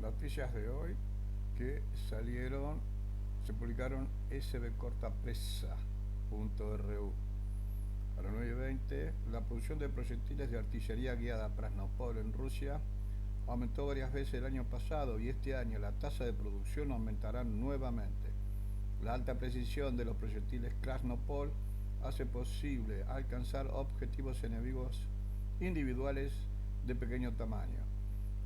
noticias de hoy que salieron, se publicaron sbcortapresa.ru. A las 9:20, la producción de proyectiles de artillería guiada a Krasnopol en Rusia aumentó varias veces el año pasado y este año la tasa de producción aumentará nuevamente. La alta precisión de los proyectiles Krasnopol hace posible alcanzar objetivos enemigos individuales de pequeño tamaño.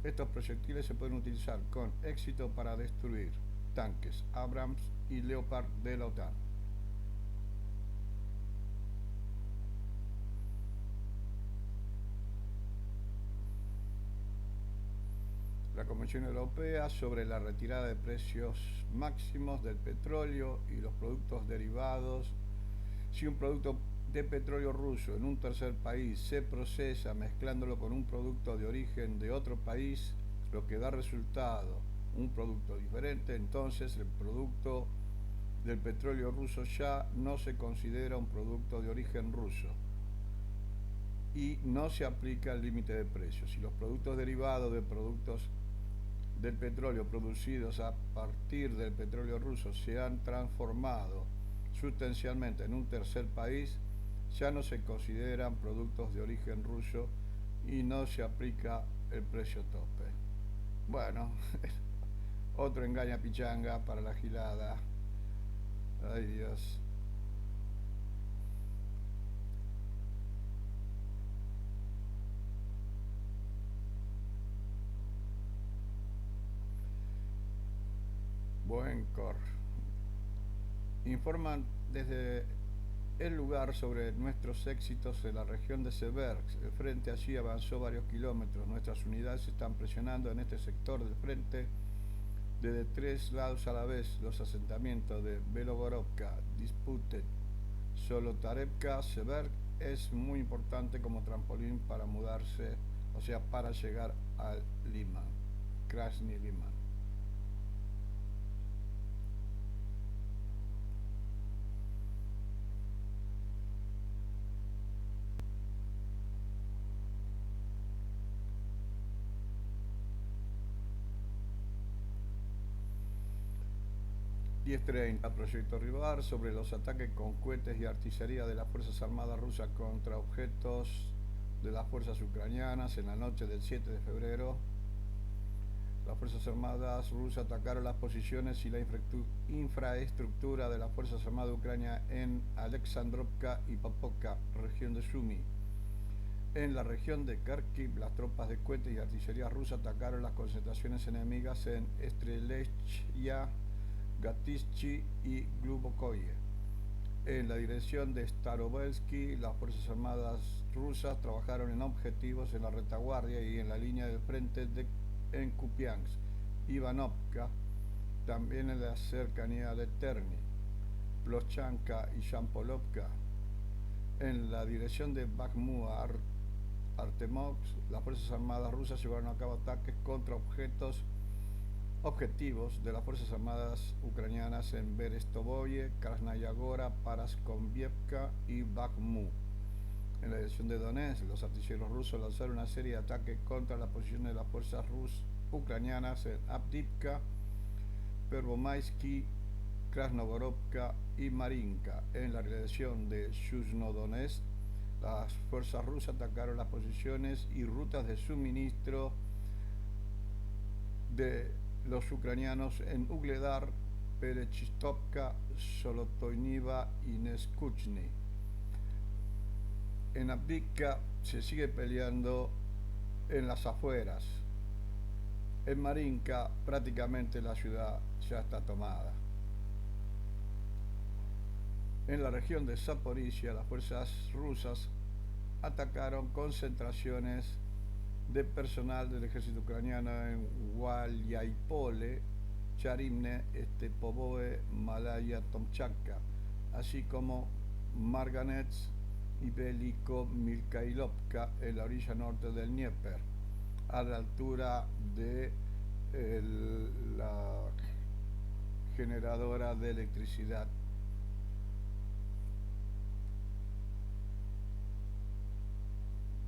Estos proyectiles se pueden utilizar con éxito para destruir tanques Abrams y Leopard de la OTAN. La Comisión Europea sobre la retirada de precios máximos del petróleo y los productos derivados. Si un producto de petróleo ruso en un tercer país se procesa mezclándolo con un producto de origen de otro país, lo que da resultado un producto diferente, entonces el producto del petróleo ruso ya no se considera un producto de origen ruso y no se aplica el límite de precios. Si los productos derivados de productos del petróleo producidos a partir del petróleo ruso se han transformado sustancialmente en un tercer país, ya no se consideran productos de origen ruso y no se aplica el precio tope. Bueno, otro engaña pichanga para la gilada. Ay Dios. Buen cor. Informan desde el lugar sobre nuestros éxitos en la región de Seversk. El frente allí avanzó varios kilómetros. Nuestras unidades están presionando en este sector del frente desde 3 lados a la vez. Los asentamientos de Belogorovka, Disputed, Solotarevka, Seversk es muy importante como trampolín para mudarse, o sea, para llegar al Liman, Krasny Liman. 10:30, Proyecto Rivar sobre los ataques con cohetes y artillería de las Fuerzas Armadas rusas contra objetos de las fuerzas ucranianas en la noche del 7 de febrero. Las Fuerzas Armadas rusas atacaron las posiciones y la infraestructura de las Fuerzas Armadas de Ucrania en Alexandrovka y Popovka, región de Sumy. En la región de Kharkiv, las tropas de cohetes y artillería rusa atacaron las concentraciones enemigas en Strelechya, Gatishchi y Glubokoye. En la dirección de Starovelsky, las Fuerzas Armadas rusas trabajaron en objetivos en la retaguardia y en la línea del frente en Kupiansk, Ivanovka, también en la cercanía de Terny, Plochanka y Yampolovka. En la dirección de Bakhmut, Artemovsk, las Fuerzas Armadas rusas llevaron a cabo ataques contra objetivos de las Fuerzas Armadas ucranianas en Berestovoye, Krasnaya Gora, Paraskonvievka y Bakhmut. En la dirección de Donetsk, los artilleros rusos lanzaron una serie de ataques contra las posiciones de las fuerzas ucranianas en Avdiivka, Pervomaisky, Krasnogorovka y Marinka. En la dirección de Yuzhnodonetsk, las fuerzas rusas atacaron las posiciones y rutas de suministro de los ucranianos en Ugledar, Perechistovka, Solotoyniva y Neskuchny. En Avdiivka se sigue peleando en las afueras. En Marinka prácticamente la ciudad ya está tomada. En la región de Zaporizhia, las fuerzas rusas atacaron concentraciones de personal del ejército ucraniano en Gualyaipole, Charimne, Stepovoe, Malaya Tomchakka, así como Marganets y Veliko-Mikhaïlovka en la orilla norte del Dnieper, a la altura de la generadora de electricidad.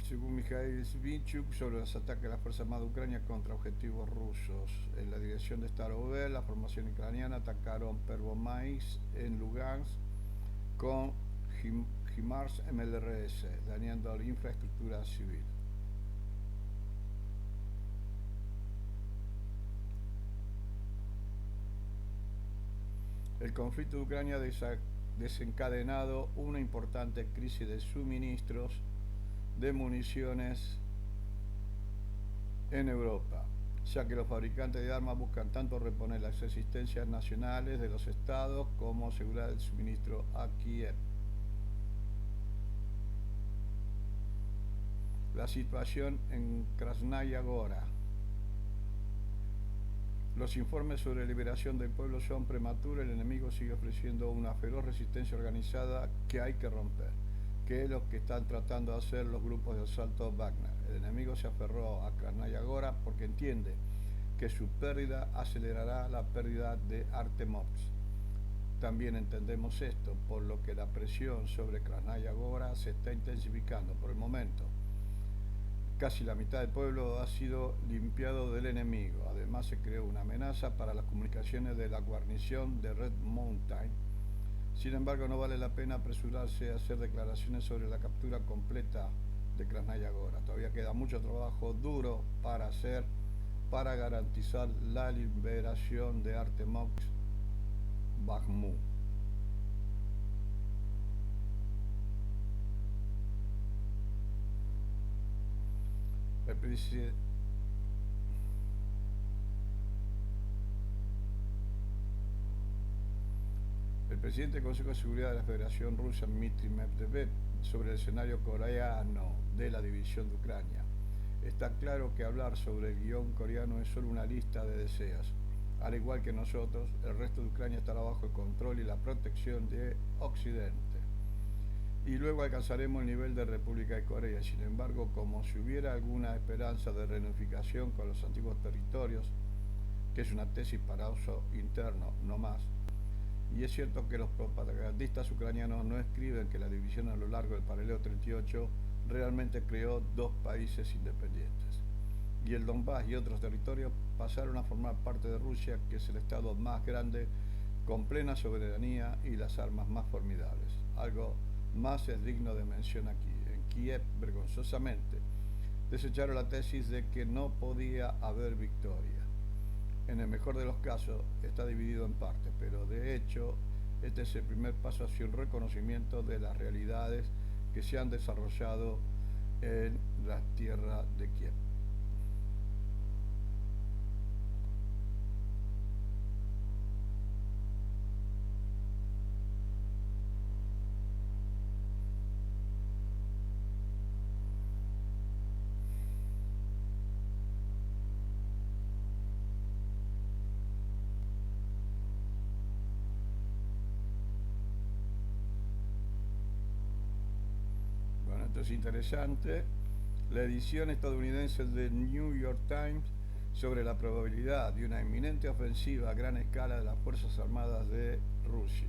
según Mikhail Svinchuk, sobre los ataques de las Fuerzas Armadas de Ucrania contra objetivos rusos. En la dirección de Starovel, la formación ucraniana atacaron Pervomaisk en Lugansk con HIMARS MLRS, dañando la infraestructura civil. El conflicto de Ucrania ha desencadenado una importante crisis de suministros de municiones en Europa, ya que los fabricantes de armas buscan tanto reponer las existencias nacionales de los estados como asegurar el suministro a Kiev. La situación en Krasnaya Gora. Los informes sobre liberación del pueblo son prematuros. El enemigo sigue ofreciendo una feroz resistencia organizada que hay que romper, que es lo que están tratando de hacer los grupos de asalto Wagner. El enemigo se aferró a Krasnaya Gora porque entiende que su pérdida acelerará la pérdida de Artemovsk. También entendemos esto, por lo que la presión sobre Krasnaya Gora se está intensificando por el momento. Casi la mitad del pueblo ha sido limpiado del enemigo. Además, se creó una amenaza para las comunicaciones de la guarnición de Red Mountain. Sin embargo, no vale la pena apresurarse a hacer declaraciones sobre la captura completa de Krasnaya Gora. Todavía queda mucho trabajo duro para hacer para garantizar la liberación de Artemovsk, Bakhmut. El presidente del Consejo de Seguridad de la Federación Rusa, Dmitry Medvedev, sobre el escenario coreano de la división de Ucrania. Está claro que hablar sobre el guión coreano es solo una lista de deseos. Al igual que nosotros, el resto de Ucrania estará bajo el control y la protección de Occidente. Y luego alcanzaremos el nivel de República de Corea. Sin embargo, como si hubiera alguna esperanza de reunificación con los antiguos territorios, que es una tesis para uso interno, no más. Y es cierto que los propagandistas ucranianos no escriben que la división a lo largo del paralelo 38 realmente creó dos países independientes. Y el Donbass y otros territorios pasaron a formar parte de Rusia, que es el estado más grande, con plena soberanía y las armas más formidables. Algo más es digno de mención aquí. En Kiev, vergonzosamente, desecharon la tesis de que no podía haber victoria. En el mejor de los casos está dividido en partes, pero de hecho este es el primer paso hacia un reconocimiento de las realidades que se han desarrollado en la tierra de Kiev. Bueno, esto es interesante. La edición estadounidense del New York Times sobre la probabilidad de una inminente ofensiva a gran escala de las Fuerzas Armadas de Rusia.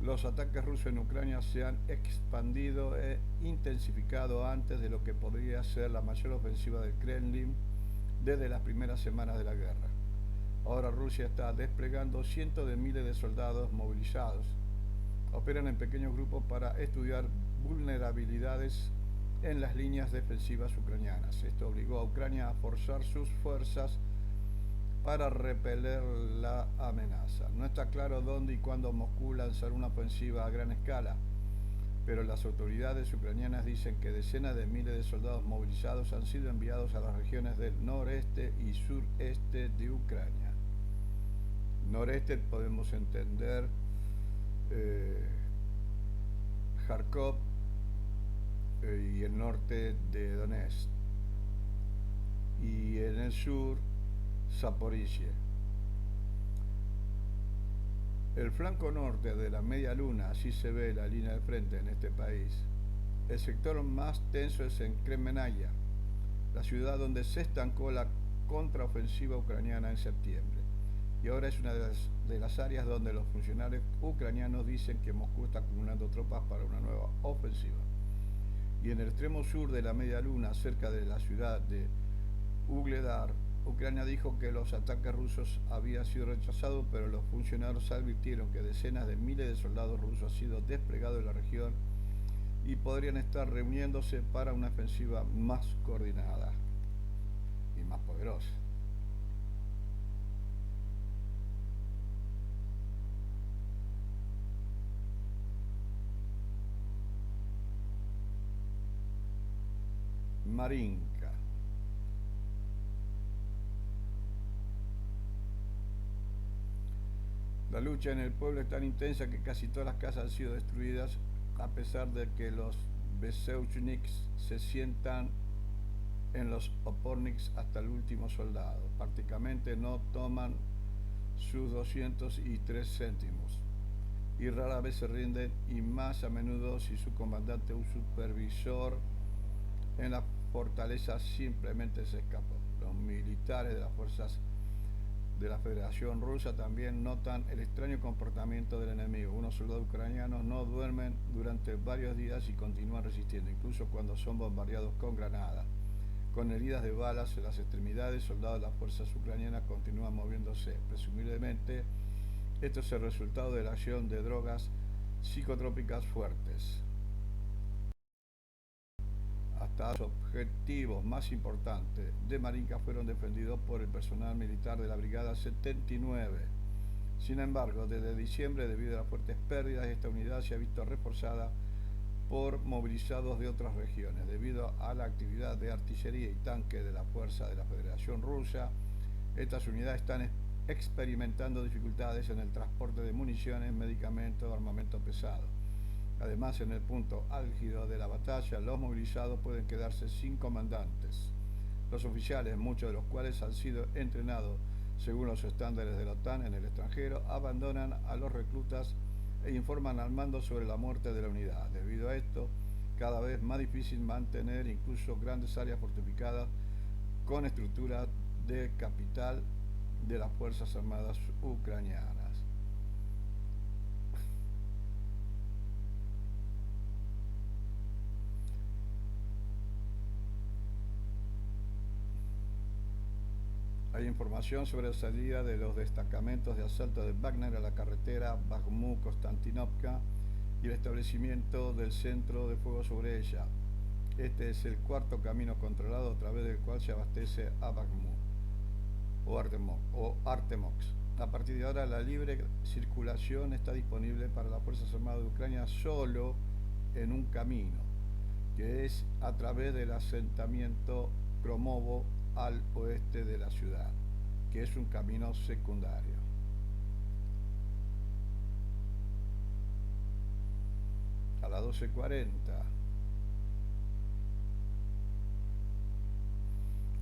Los ataques rusos en Ucrania se han expandido e intensificado antes de lo que podría ser la mayor ofensiva del Kremlin desde las primeras semanas de la guerra. Ahora Rusia está desplegando cientos de miles de soldados movilizados. Operan en pequeños grupos para estudiar vulnerabilidades en las líneas defensivas ucranianas. Esto obligó a Ucrania a forzar sus fuerzas para repeler la amenaza. No está claro dónde y cuándo Moscú lanzará una ofensiva a gran escala, pero las autoridades ucranianas dicen que decenas de miles de soldados movilizados han sido enviados a las regiones del noreste y sureste de Ucrania. Noreste podemos entender Kharkov y el norte de Donetsk, y en el sur Zaporizhia. El flanco norte de la media luna, así se ve la línea de frente en este país. El sector más tenso es en Kremenaya, la ciudad donde se estancó la contraofensiva ucraniana en septiembre. Y ahora es una de las áreas donde los funcionarios ucranianos dicen que Moscú está acumulando tropas para una nueva ofensiva. y en el extremo sur de la Media Luna, cerca de la ciudad de Ugledar, Ucrania dijo que los ataques rusos habían sido rechazados, pero los funcionarios advirtieron que decenas de miles de soldados rusos han sido desplegados en la región y podrían estar reuniéndose para una ofensiva más coordinada y más poderosa. Marinka. La lucha en el pueblo es tan intensa que casi todas las casas han sido destruidas, a pesar de que los Beseuchniks se sientan en los Oporniks hasta el último soldado. Prácticamente no toman sus 203 céntimos y rara vez se rinden, y más a menudo si su comandante o supervisor en la fortaleza simplemente se escapó. Los militares de las fuerzas de la Federación Rusa también notan el extraño comportamiento del enemigo. Unos soldados ucranianos no duermen durante varios días y continúan resistiendo, incluso cuando son bombardeados con granadas. Con heridas de balas en las extremidades, soldados de las fuerzas ucranianas continúan moviéndose. Presumiblemente, esto es el resultado de la acción de drogas psicotrópicas fuertes. Hasta los objetivos más importantes de Marinka fueron defendidos por el personal militar de la Brigada 79. Sin embargo, desde diciembre, debido a las fuertes pérdidas, esta unidad se ha visto reforzada por movilizados de otras regiones. Debido a la actividad de artillería y tanque de la Fuerza de la Federación Rusa, estas unidades están experimentando dificultades en el transporte de municiones, medicamentos, armamento pesado. Además, en el punto álgido de la batalla, los movilizados pueden quedarse sin comandantes. Los oficiales, muchos de los cuales han sido entrenados según los estándares de la OTAN en el extranjero, abandonan a los reclutas e informan al mando sobre la muerte de la unidad. Debido a esto, cada vez más difícil mantener incluso grandes áreas fortificadas con estructura de capital de las Fuerzas Armadas ucranianas. Hay información sobre la salida de los destacamentos de asalto de Wagner a la carretera Bakhmut-Konstantinovka y el establecimiento del centro de fuego sobre ella. Este es el cuarto camino controlado a través del cual se abastece a Bakhmut o Artemox. A partir de ahora, la libre circulación está disponible para las Fuerzas Armadas de Ucrania solo en un camino, que es a través del asentamiento Kromovo al oeste de la ciudad, que es un camino secundario. A las 12:40,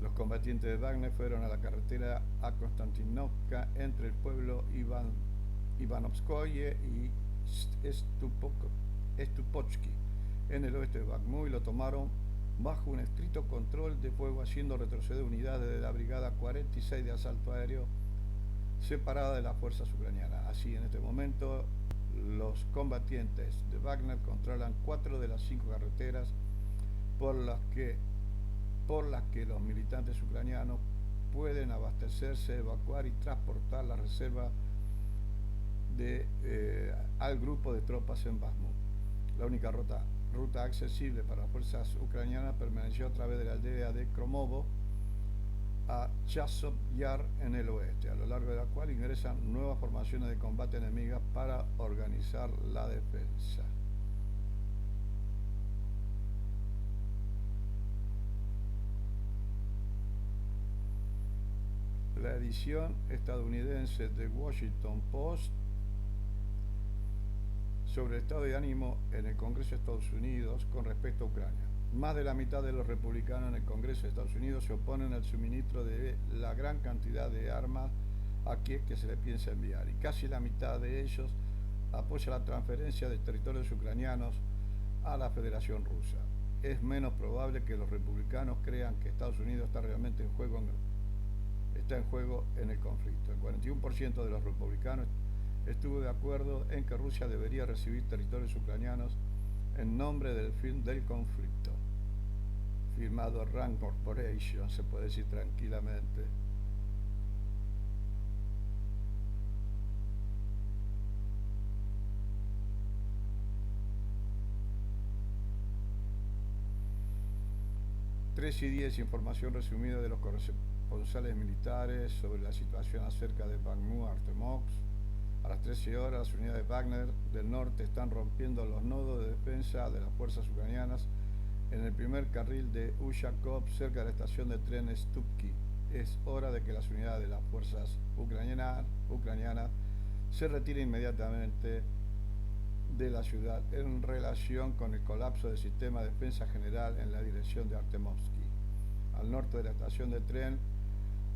los combatientes de Wagner fueron a la carretera a Konstantinovka entre el pueblo Ivanovskoye y Stupochki en el oeste de Bakhmut y lo tomaron bajo un estricto control de fuego, haciendo retroceder unidades de la Brigada 46 de Asalto Aéreo separada de las fuerzas ucranianas. Así, en este momento, los combatientes de Wagner controlan 4 de las 5 carreteras por las que los militantes ucranianos pueden abastecerse, evacuar y transportar la reserva al grupo de tropas en Bakhmut. La única ruta accesible para las fuerzas ucranianas permaneció a través de la aldea de Kromovo a Chazov Yar en el oeste, a lo largo de la cual ingresan nuevas formaciones de combate enemigas para organizar la defensa. La edición estadounidense de Washington Post sobre el estado de ánimo en el Congreso de Estados Unidos con respecto a Ucrania. Más de la mitad de los republicanos en el Congreso de Estados Unidos se oponen al suministro de la gran cantidad de armas a Kiev que se le piensa enviar, y casi la mitad de ellos apoya la transferencia de territorios ucranianos a la Federación Rusa. Es menos probable que los republicanos crean que Estados Unidos está realmente en juego en el conflicto. El 41% de los republicanos estuvo de acuerdo en que Rusia debería recibir territorios ucranianos en nombre del fin del conflicto. Firmado Rand Corporation, se puede decir tranquilamente. Tres y 10, información resumida de los corresponsales militares sobre la situación acerca de Bakhmut, Artemovsk. A las 13 horas, las unidades Wagner del norte están rompiendo los nodos de defensa de las fuerzas ucranianas en el primer carril de Ushakov, cerca de la estación de tren Stupki. Es hora de que las unidades de las fuerzas ucranianas se retiren inmediatamente de la ciudad en relación con el colapso del sistema de defensa general en la dirección de Artemovsky. Al norte de la estación de tren,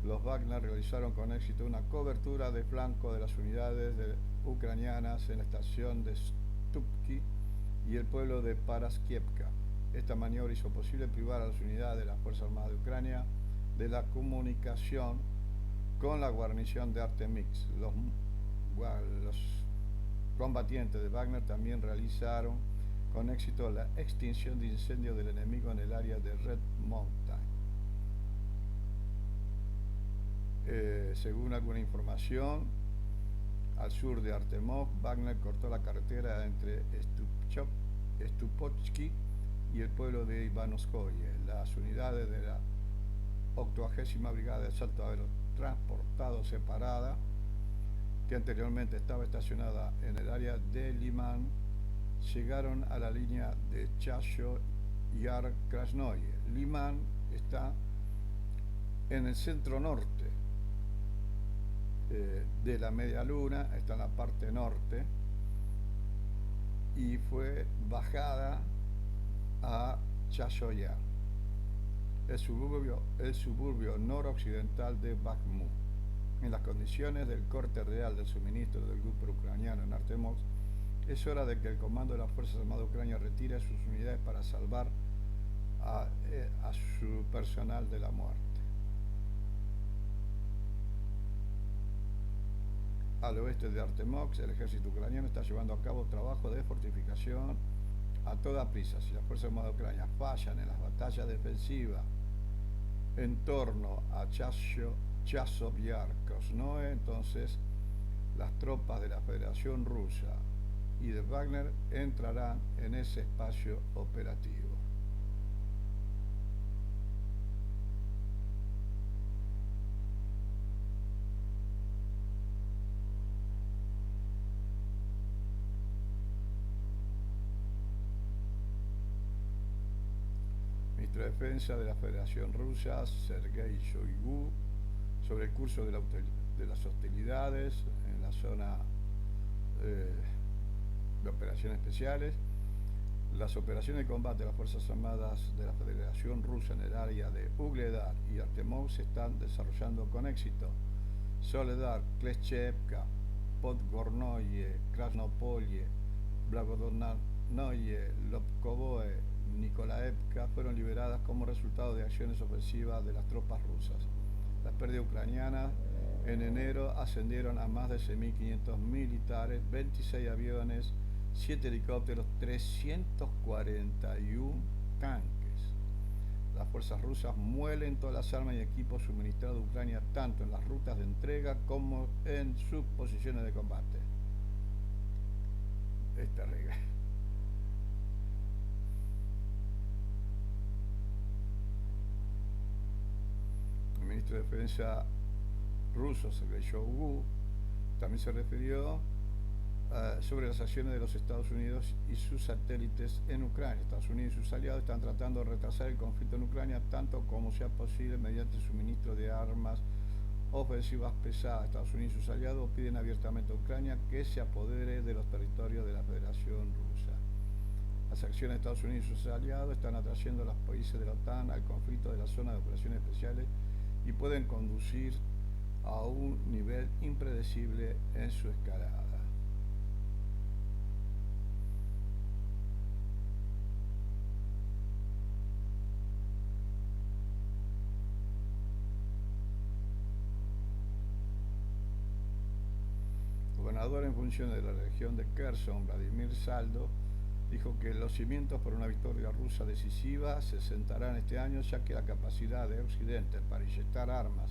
los Wagner realizaron con éxito una cobertura de flanco de las unidades ucranianas en la estación de Stupki y el pueblo de Paraskievka. Esta maniobra hizo posible privar a las unidades de las Fuerzas Armadas de Ucrania de la comunicación con la guarnición de Artemix. Los combatientes de Wagner también realizaron con éxito la extinción de incendios del enemigo en el área de Red Mountain. Según alguna información, al sur de Artemov, Wagner cortó la carretera entre Stupotsky y el pueblo de Ivanovskoye. Las unidades de la 80ª Brigada de Asalto Aerotransportado separada, que anteriormente estaba estacionada en el área de Liman, llegaron a la línea de Chasho Yar Krasnoye. Liman está en el centro norte de la Media Luna, está en la parte norte, y fue bajada a Chashoyar, el suburbio noroccidental de Bakhmut. En las condiciones del corte real del suministro del grupo ucraniano en Artemovsk, es hora de que el comando de las Fuerzas Armadas de Ucrania retire sus unidades para salvar a su personal de la muerte. Al oeste de Artemovsk, el ejército ucraniano está llevando a cabo trabajo de fortificación a toda prisa. Si las Fuerzas Armadas de Ucrania fallan en las batallas defensivas en torno a Chasov Yar Krasnoye, entonces las tropas de la Federación Rusa y de Wagner entrarán en ese espacio operativo. Ministro de Defensa de la Federación Rusa, Sergei Shoigu, sobre el curso de las hostilidades en la zona de operaciones especiales. Las operaciones de combate de las Fuerzas Armadas de la Federación Rusa en el área de Ugledar y Artemovsk se están desarrollando con éxito. Soledar, Kleshchevka, Podgornoye, Krasnopolye, Blagorodnoye, Lobkovoe, Nikolaevka fueron liberadas como resultado de acciones ofensivas de las tropas rusas. Las pérdidas ucranianas en enero ascendieron a más de 6.500 militares, 26 aviones, 7 helicópteros, 341 tanques. Las fuerzas rusas muelen todas las armas y equipos suministrados a Ucrania tanto en las rutas de entrega como en sus posiciones de combate. Es terrible. El ministro de Defensa ruso, Sergei Shoigu, también se refirió sobre las acciones de los Estados Unidos y sus satélites en Ucrania. Estados Unidos y sus aliados están tratando de retrasar el conflicto en Ucrania tanto como sea posible mediante el suministro de armas ofensivas pesadas. Estados Unidos y sus aliados piden abiertamente a Ucrania que se apodere de los territorios de la Federación Rusa. Las acciones de Estados Unidos y sus aliados están atrayendo a los países de la OTAN al conflicto de la zona de operaciones especiales y pueden conducir a un nivel impredecible en su escalada. El gobernador en función de la región de Kherson, Vladimir Saldo, dijo que los cimientos para una victoria rusa decisiva se sentarán este año, ya que la capacidad de Occidente para inyectar armas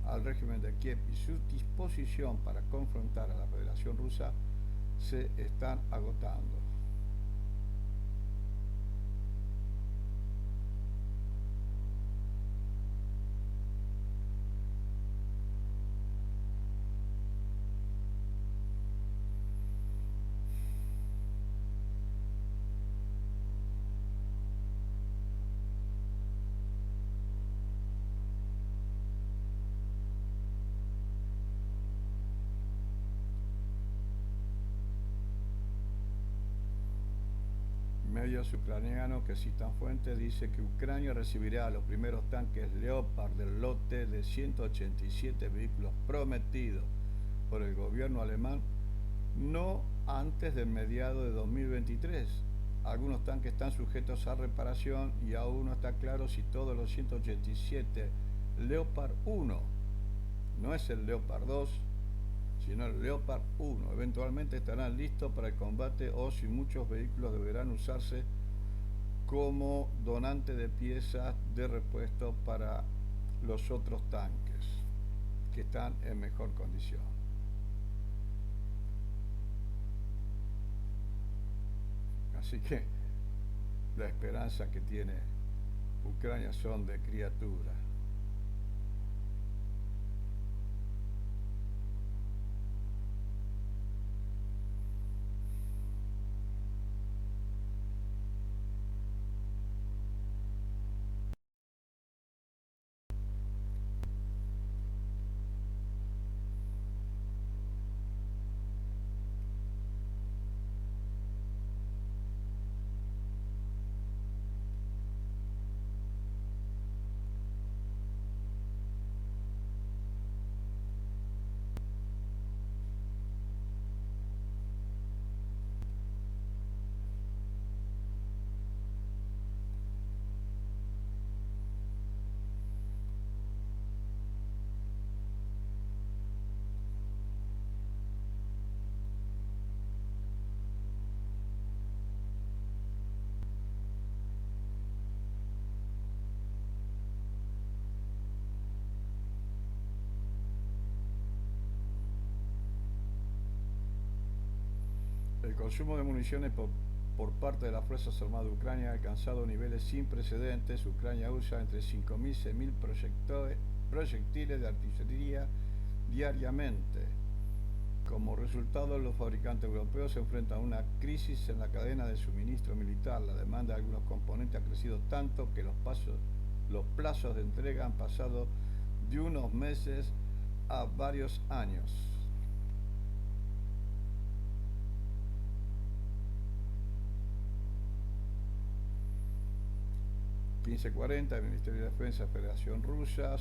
al régimen de Kiev y su disposición para confrontar a la Federación Rusa se están agotando. Medios ucranianos que citan fuentes dice que Ucrania recibirá los primeros tanques Leopard del lote de 187 vehículos prometidos por el gobierno alemán no antes del mediado de 2023. Algunos tanques están sujetos a reparación y aún no está claro si todos los 187 Leopard 1, no es el Leopard 2, sino el Leopard 1. Eventualmente estarán listos para el combate o si muchos vehículos deberán usarse como donante de piezas de repuesto para los otros tanques que están en mejor condición. Así que la esperanza que tiene Ucrania son de criatura. El consumo de municiones por parte de las Fuerzas Armadas de Ucrania ha alcanzado niveles sin precedentes. Ucrania usa entre 5.000 y 6.000 proyectiles de artillería diariamente. Como resultado, los fabricantes europeos se enfrentan a una crisis en la cadena de suministro militar. La demanda de algunos componentes ha crecido tanto que los plazos de entrega han pasado de unos meses a varios años. ...15:40, el Ministerio de Defensa de la Federación Rusa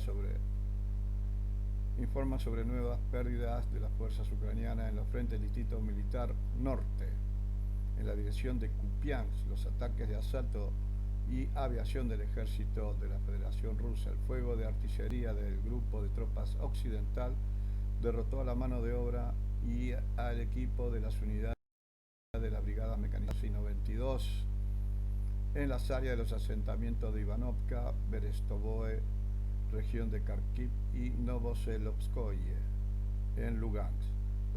informa sobre nuevas pérdidas de las fuerzas ucranianas en los frentes del Distrito Militar Norte, en la dirección de Kupiansk. Los ataques de asalto y aviación del ejército de la Federación Rusa, el fuego de artillería del grupo de tropas occidental derrotó a la mano de obra y al equipo de las unidades de las brigadas mecanizadas y 92 en las áreas de los asentamientos de Ivanovka, Berestovoe, región de Kharkiv y Novoselovskoye, en Lugansk.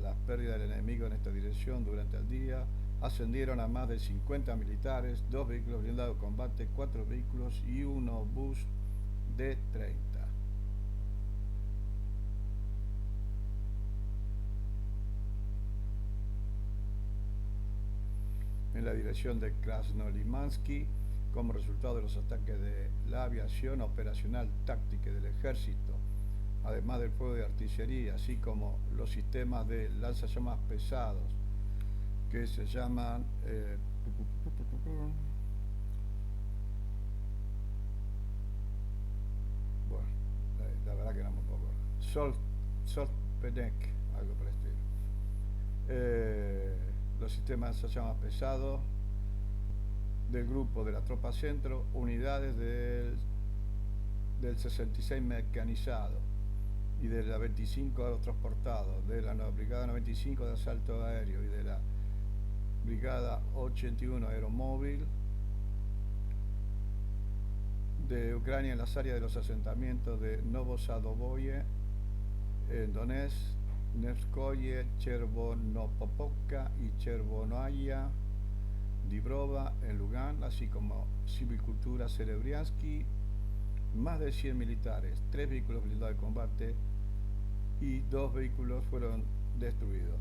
Las pérdidas del enemigo en esta dirección durante el día ascendieron a más de 50 militares, 2 vehículos blindados de combate, 4 vehículos y un obús de 30. En la dirección de Krasnolimansky, como resultado de los ataques de la aviación operacional táctica del ejército, además del fuego de artillería, así como los sistemas de lanzallamas pesados que se llaman bueno, la verdad que no me puedo acordar. Solpenek, algo por el estilo. Los sistemas de lanzallamas pesados del grupo de la tropa centro, unidades del 66 mecanizado y de la 25 aerotransportado, de la brigada 95 de asalto aéreo y de la Brigada 81 Aeromóvil de Ucrania en las áreas de los asentamientos de Novosadovoye, en Donetsk, Nevskoye, Chervonopopovka y Chervonoaya, Dibrova en Lugansk, así como Silvicultura Serebriansky, más de 100 militares, 3 vehículos blindados de combate y 2 vehículos fueron destruidos.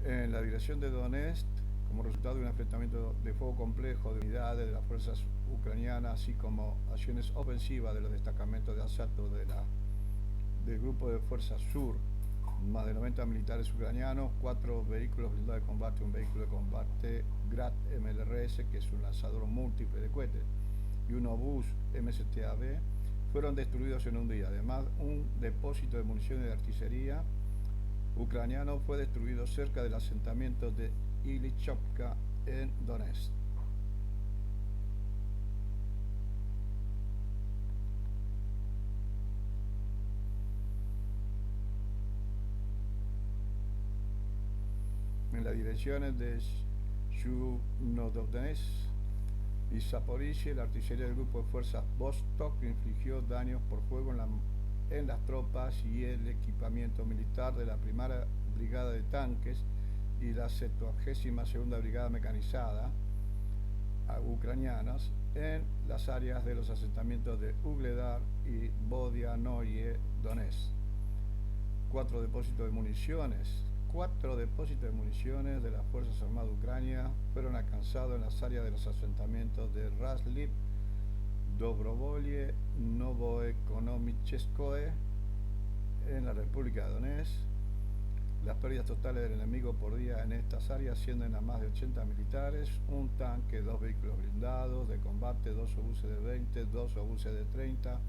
En la dirección de Donetsk, como resultado de un enfrentamiento de fuego complejo de unidades de las fuerzas ucranianas, así como acciones ofensivas de los destacamentos de asalto del Grupo de Fuerzas Sur, más de 90 militares ucranianos, 4 vehículos blindados de combate, un vehículo de combate Grad MLRS, que es un lanzador múltiple de cohetes, y un obús MSTAB, fueron destruidos en un día. Además, un depósito de municiones de artillería ucraniano fue destruido cerca del asentamiento de Ilychovka en Donetsk. En las direcciones de Yuzhno-Donetsk y Zaporizhia, la artillería del grupo de fuerzas Vostok infligió daños por fuego en las tropas y el equipamiento militar de la primera brigada de tanques y la 72ª brigada mecanizada ucranianas en las áreas de los asentamientos de Ugledar y Bodianoye, Donetsk. 4 depósitos de municiones de las Fuerzas Armadas de Ucrania fueron alcanzados en las áreas de los asentamientos de Razliv, Dobrovolye, Novoekonomicheskoe en la República de Donetsk. Las pérdidas totales del enemigo por día en estas áreas ascienden a más de 80 militares, un tanque, 2 vehículos blindados de combate, 2 obuses de 20, 2 obuses de 30,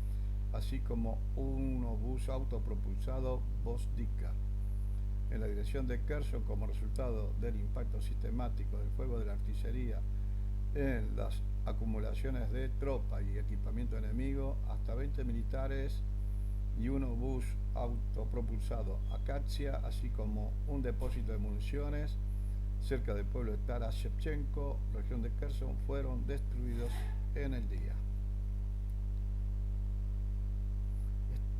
así como un obús autopropulsado Vozdika. En la dirección de Kherson, como resultado del impacto sistemático del fuego de la artillería en las acumulaciones de tropa y equipamiento enemigo, hasta 20 militares y un obús autopropulsado Akasia, así como un depósito de municiones cerca del pueblo de Taras Shevchenko, región de Kherson, fueron destruidos en el día.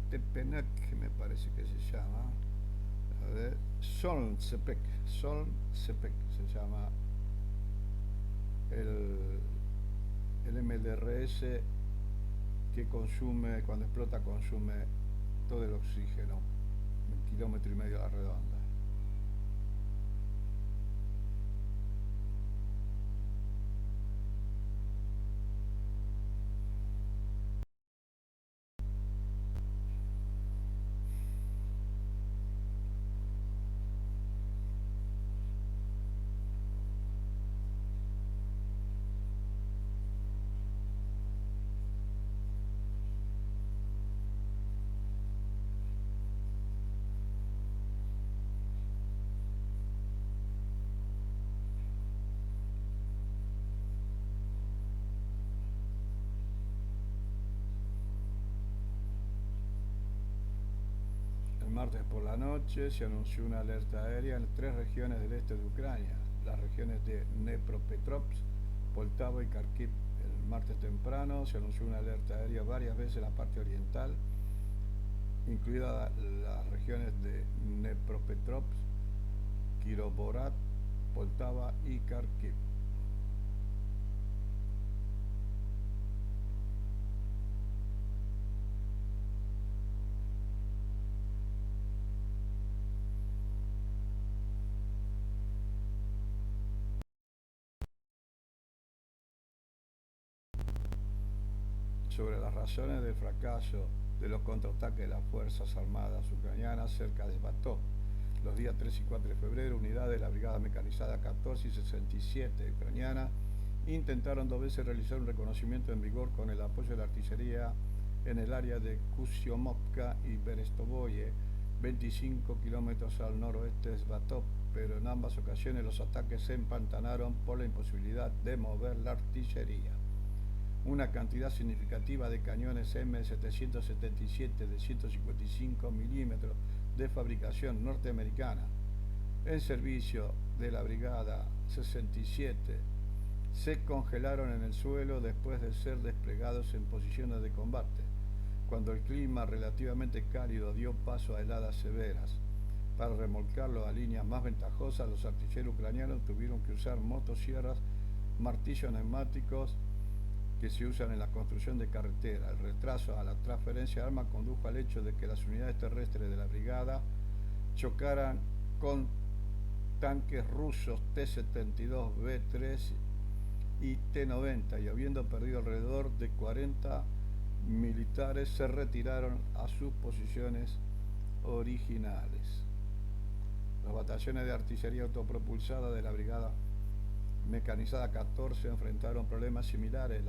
Stepanek, me parece que se llama, Solnsepek se llama el MLRS que consume, cuando explota, consume todo el oxígeno, 1,5 kilómetros a la redonda. El martes por la noche se anunció una alerta aérea en 3 regiones del este de Ucrania, las regiones de Dnepropetrovsk, Poltava y Kharkiv. El martes temprano se anunció una alerta aérea varias veces en la parte oriental, incluidas las regiones de Dnepropetrovsk, Kirovohrad, Poltava y Kharkiv. Sobre las razones del fracaso de los contraataques de las Fuerzas Armadas ucranianas cerca de Svatov, los días 3 y 4 de febrero, unidades de la Brigada Mecanizada 14 y 67 ucraniana intentaron 2 veces realizar un reconocimiento en vigor con el apoyo de la artillería en el área de Kusyomovka y Berestovoye, 25 kilómetros al noroeste de Svatov, pero en ambas ocasiones los ataques se empantanaron por la imposibilidad de mover la artillería. Una cantidad significativa de cañones M777 de 155 milímetros de fabricación norteamericana en servicio de la Brigada 67 se congelaron en el suelo después de ser desplegados en posiciones de combate, cuando el clima relativamente cálido dio paso a heladas severas. Para remolcarlo a líneas más ventajosas, los artilleros ucranianos tuvieron que usar motosierras, martillos neumáticos que se usan en la construcción de carretera. El retraso a la transferencia de armas condujo al hecho de que las unidades terrestres de la brigada chocaran con tanques rusos T-72B3 y T-90, y habiendo perdido alrededor de 40 militares, se retiraron a sus posiciones originales. Los batallones de artillería autopropulsada de la Brigada Mecanizada 14 enfrentaron problemas similares.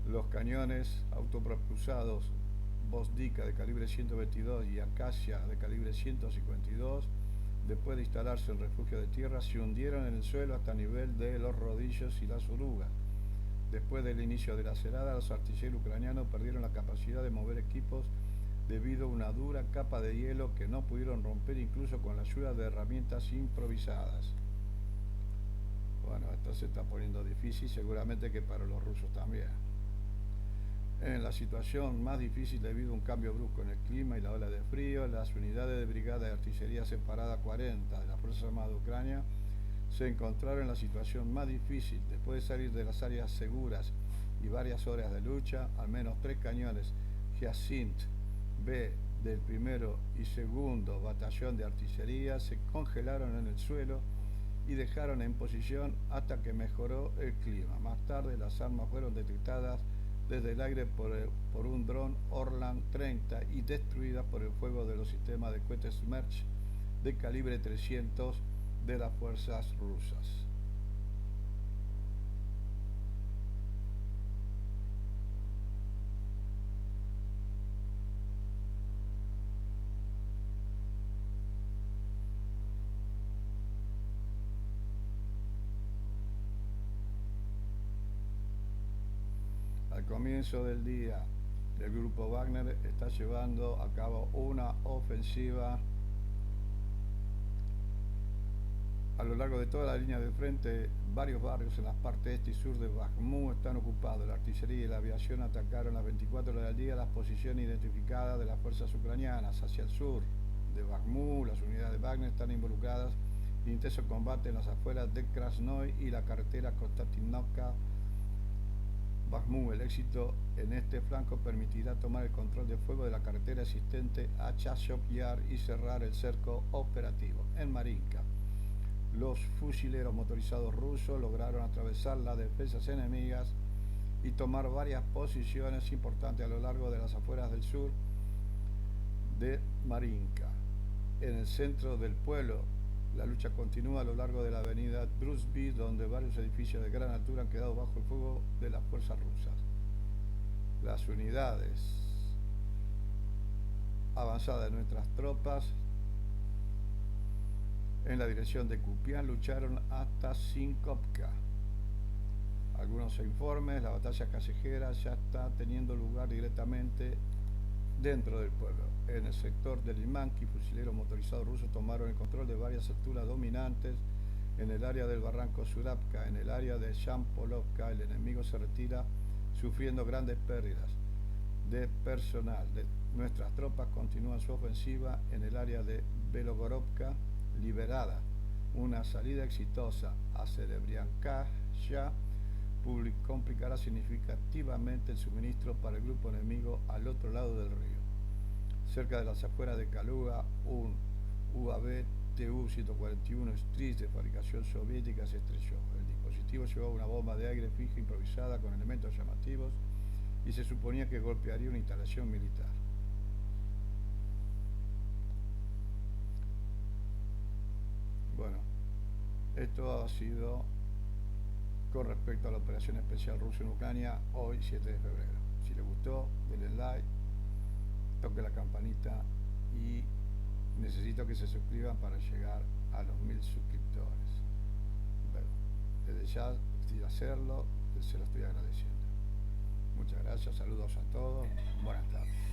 Los cañones autopropulsados Bosdika de calibre 122 y Acacia de calibre 152, después de instalarse en refugio de tierra, se hundieron en el suelo hasta el nivel de los rodillos y las orugas. Después del inicio de la helada, los artilleros ucranianos perdieron la capacidad de mover equipos debido a una dura capa de hielo que no pudieron romper incluso con la ayuda de herramientas improvisadas. Bueno, esto se está poniendo difícil, seguramente que para los rusos también. En la situación más difícil debido a un cambio brusco en el clima y la ola de frío, las unidades de Brigada de Artillería Separada 40 de las Fuerzas Armadas de Ucrania se encontraron en la situación más difícil. Después de salir de las áreas seguras y varias horas de lucha, al menos 3 cañones Hyacint B del primero y segundo batallón de artillería se congelaron en el suelo y dejaron en posición hasta que mejoró el clima. Más tarde las armas fueron detectadas desde el aire por un dron Orlan 30 y destruidas por el fuego de los sistemas de cohetes Smerch de calibre 300 de las fuerzas rusas. Al comienzo del día, el grupo Wagner está llevando a cabo una ofensiva a lo largo de toda la línea de frente. Varios barrios en las partes este y sur de Bakhmut están ocupados. La artillería y la aviación atacaron las 24 horas del día las posiciones identificadas de las fuerzas ucranianas. Hacia el sur de Bakhmut, las unidades de Wagner están involucradas en intenso combate en las afueras de Krasnoy y la carretera Konstantinovka-Bakhmut. El éxito en este flanco permitirá tomar el control de fuego de la carretera existente a Chasiv Yar y cerrar el cerco operativo. En Marinka, los fusileros motorizados rusos lograron atravesar las defensas enemigas y tomar varias posiciones importantes a lo largo de las afueras del sur de Marinka. En el centro del pueblo, la lucha continúa a lo largo de la avenida Druzhby, donde varios edificios de gran altura han quedado bajo el fuego de las fuerzas rusas. Las unidades avanzadas de nuestras tropas en la dirección de Kupián lucharon hasta Sinkovka. Algunos informes, la batalla callejera ya está teniendo lugar directamente dentro del pueblo. En el sector del Limanki, fusileros motorizados rusos tomaron el control de varias alturas dominantes. En el área del barranco Surapka, en el área de Shampolovka, el enemigo se retira sufriendo grandes pérdidas de personal. Nuestras tropas continúan su ofensiva en el área de Belogorovka, liberada. Una salida exitosa a Serebrianskaya complicará significativamente el suministro para el grupo enemigo al otro lado del río. Cerca de las afueras de Kaluga, un UAV Tu-141 Stris de fabricación soviética se estrelló. El dispositivo llevaba una bomba de aire fija improvisada con elementos llamativos y se suponía que golpearía una instalación militar. Bueno, esto ha sido con respecto a la operación especial rusa en Ucrania hoy 7 de febrero. Si les gustó, denle like, toque la campanita y necesito que se suscriban para llegar a los 1000 suscriptores. Bueno, desde ya, si hacerlo, se lo estoy agradeciendo. Muchas gracias, saludos a todos, buenas tardes.